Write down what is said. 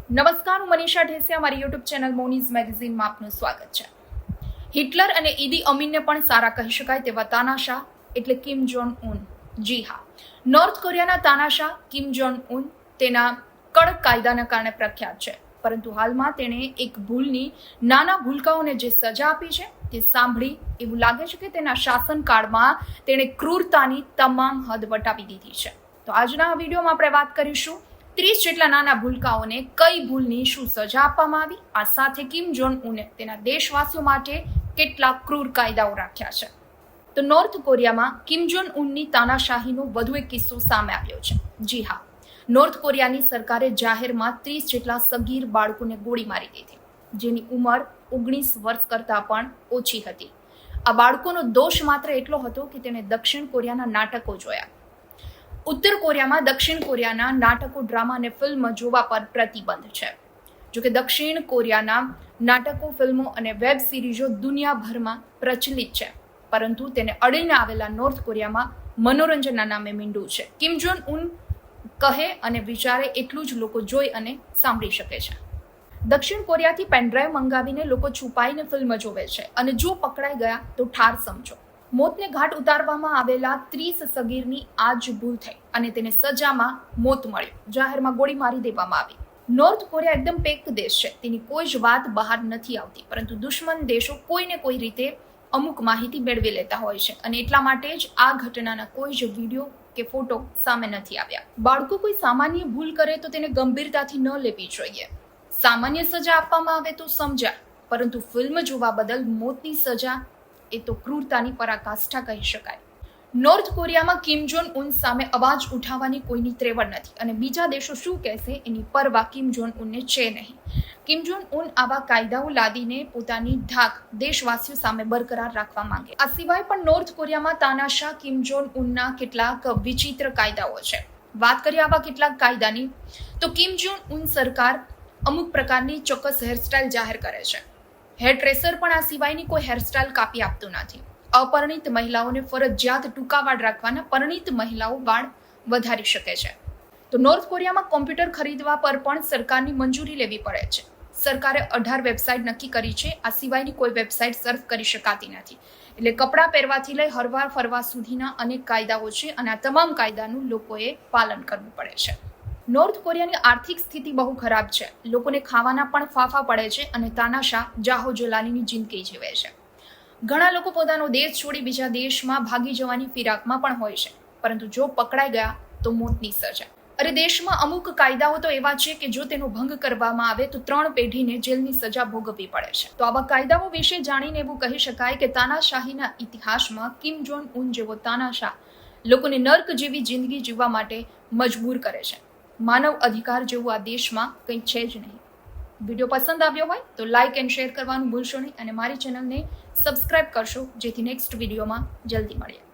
નમસ્કાર, હું મનીષા ઢેસિયા, મારી યુટ્યુબ ચેનલ મોનીઝ મેગેઝિનમાં આપનું સ્વાગત છે. હિટલર અને ઈદી અમીનને પણ સારા કહી શકાય તેવા તાનાશાહ એટલે કિમ જોંગ ઉન. જી હા, નોર્થ કોરિયાના તાનાશાહ કિમ જોંગ ઉન તેના કડક કાયદાના કારણે પ્રખ્યાત છે, પરંતુ હાલમાં તેણે એક ભૂલની નાના ભૂલકાઓને જે સજા આપી છે તે સાંભળી એવું લાગે છે કે તેના શાસનકાળમાં તેણે ક્રૂરતાની તમામ હદ વટાવી દીધી છે. તો આજના આ વિડીયોમાં આપણે વાત કરીશું 30 જેટલા નાના ભૂલકાઓને કઈ ભૂલની શું સજા આપવામાં આવી, આ સાથે કિમ જોંગ ઉને તેના દેશવાસીઓ માટે કેટલા ક્રૂર કાયદાઓ રાખ્યા છે. તો નોર્થ કોરિયામાં કિમ જોંગ ઉનની તાનાશાહીનો વધુ એક કિસ્સો સામે આવ્યો છે. જી હા, નોર્થ કોરિયાની સરકારે જાહેરમાં 30 જેટલા સગીર બાળકોને ગોળી મારી દીધી, જેની ઉંમર 19 વર્ષ કરતાં પણ ઓછી હતી. આ બાળકોનો દોષ માત્ર એટલો હતો કે તેણે દક્ષિણ કોરિયાના નાટકો જોયા. ઉત્તર કોરિયામાં દક્ષિણ કોરિયાના નાટકો, ડ્રામા અને ફિલ્મ જોવા પર પ્રતિબંધ છે. જોકે દક્ષિણ કોરિયાના નાટકો, ફિલ્મો અને વેબ સિરીઝો દુનિયાભરમાં પ્રચલિત છે, પરંતુ તેને અડીને આવેલા નોર્થ કોરિયામાં મનોરંજનના નામે મીંડું છે. કિમ જોંગ ઉન કહે અને વિચારે એટલું જ લોકો જોઈ અને સાંભળી શકે છે. દક્ષિણ કોરિયાથી પેનડ્રાઈવ મંગાવીને લોકો છુપાઈને ફિલ્મ જોવે છે અને જો પકડાઈ ગયા તો ઠાર સમજો. મોતને ઘાટ ઉતારવામાં આવેલા 30 સગીરની આ જ ભૂલ થઈ અને તેને સજામાં મોત મળ્યું. જાહેરમાં ગોળી મારી દેવામાં આવી. નોર્થ કોરિયા એકદમ પેક દેશ છે, તેની કોઈ જ વાત બહાર નથી આવતી, પરંતુ દુશ્મન દેશો કોઈને કોઈ રીતે અમુક માહિતી મેળવી લેતા હોય છે અને એટલા માટે જ આ ઘટનાના કોઈ જ વિડીયો કે ફોટો સામે નથી આવ્યા. બાળકો કોઈ સામાન્ય ભૂલ કરે તો તેને ગંભીરતાથી ન લેવી જોઈએ. સામાન્ય સજા આપવામાં આવે તો સમજાય, પરંતુ ફિલ્મ જોવા બદલ મોતની સજા એ તો ક્રૂરતાની પરાકાષ્ઠા કહી શકાય. નોર્થ કોરિયામાં કિમ જોંગ ઉન સામે અવાજ ઉઠાવવાની કોઈની ત્રેવડ નથી અને બીજા દેશો શું કહેશે એની પરવા કિમ જોંગ ઉનને છે નહીં. કિમ જોંગ ઉન આવા કાયદાઓ લાદીને પોતાની ધાક દેશવાસીઓ સામે બરકરાર રાખવા માંગે. આ સિવાય પણ નોર્થ કોરિયામાં તાનાશાહ કિમ જોંગ ઉનના કેટલાક વિચિત્ર કાયદાઓ છે. વાત કરીએ આવા કેટલાક કાયદાની, તો કિમ જોંગ ઉન સરકાર અમુક પ્રકારની ચોક્કસ હેરસ્ટાઇલ જાહેર કરે છે. હેર ટ્રેસર પણ આ સિવાયની કોઈ હેરસ્ટાઇલ કાપી આપતું નથી. અપરિણિત મહિલાઓને ફરજિયાત ટૂંકા વાળ રાખવાના, પરિણિત મહિલાઓ વાળ વધારી શકે છે. તો નોર્થ કોરિયામાં કોમ્પ્યુટર ખરીદવા પર પણ સરકારની મંજૂરી લેવી પડે છે. સરકારે 18 વેબસાઇટ નક્કી કરી છે, આ સિવાયની કોઈ વેબસાઇટ સર્ફ કરી શકાતી નથી. એટલે કપડાં પહેરવાથી લઈ હરવા ફરવા સુધીના અનેક કાયદાઓ છે અને આ તમામ કાયદાનું લોકોએ પાલન કરવું પડે છે. નોર્થ કોરિયાની આર્થિક સ્થિતિ બહુ ખરાબ છે. લોકોને ખાવાના પણ ફાફા પડે છે અને તાનાશાહ જાહો જલાલીની જિંદગી જીવે છે. ઘણા લોકો પોતાનો દેશ છોડી બીજા દેશમાં ભાગી જવાની ફિરાકમાં પણ હોય છે, પરંતુ જો પકડાઈ ગયા તો મોતની સજા. અરે દેશમાં અમુક કાયદાઓ તો એવા છે કે જો તેનો ભંગ કરવામાં આવે તો 3 પેઢીને જેલની સજા ભોગવવી પડે છે. તો આવા કાયદાઓ વિશે જાણીને એવું કહી શકાય કે તાનાશાહીના ઇતિહાસમાં કિમ જોંગ ઉન જેવો તાનાશાહ લોકોને નર્ક જેવી જિંદગી જીવવા માટે મજબૂર કરે છે. માનવ અધિકાર જેવું આ દેશમાં કંઈ છે જ નહીં. વિડીયો પસંદ આવ્યો હોય તો લાઇક એન્ડ શેર કરવાનું ભૂલશો નહીં અને મારી ચેનલને સબસ્ક્રાઇબ કરશો, જેથી નેક્સ્ટ વિડીયોમાં જલ્દી મળીએ.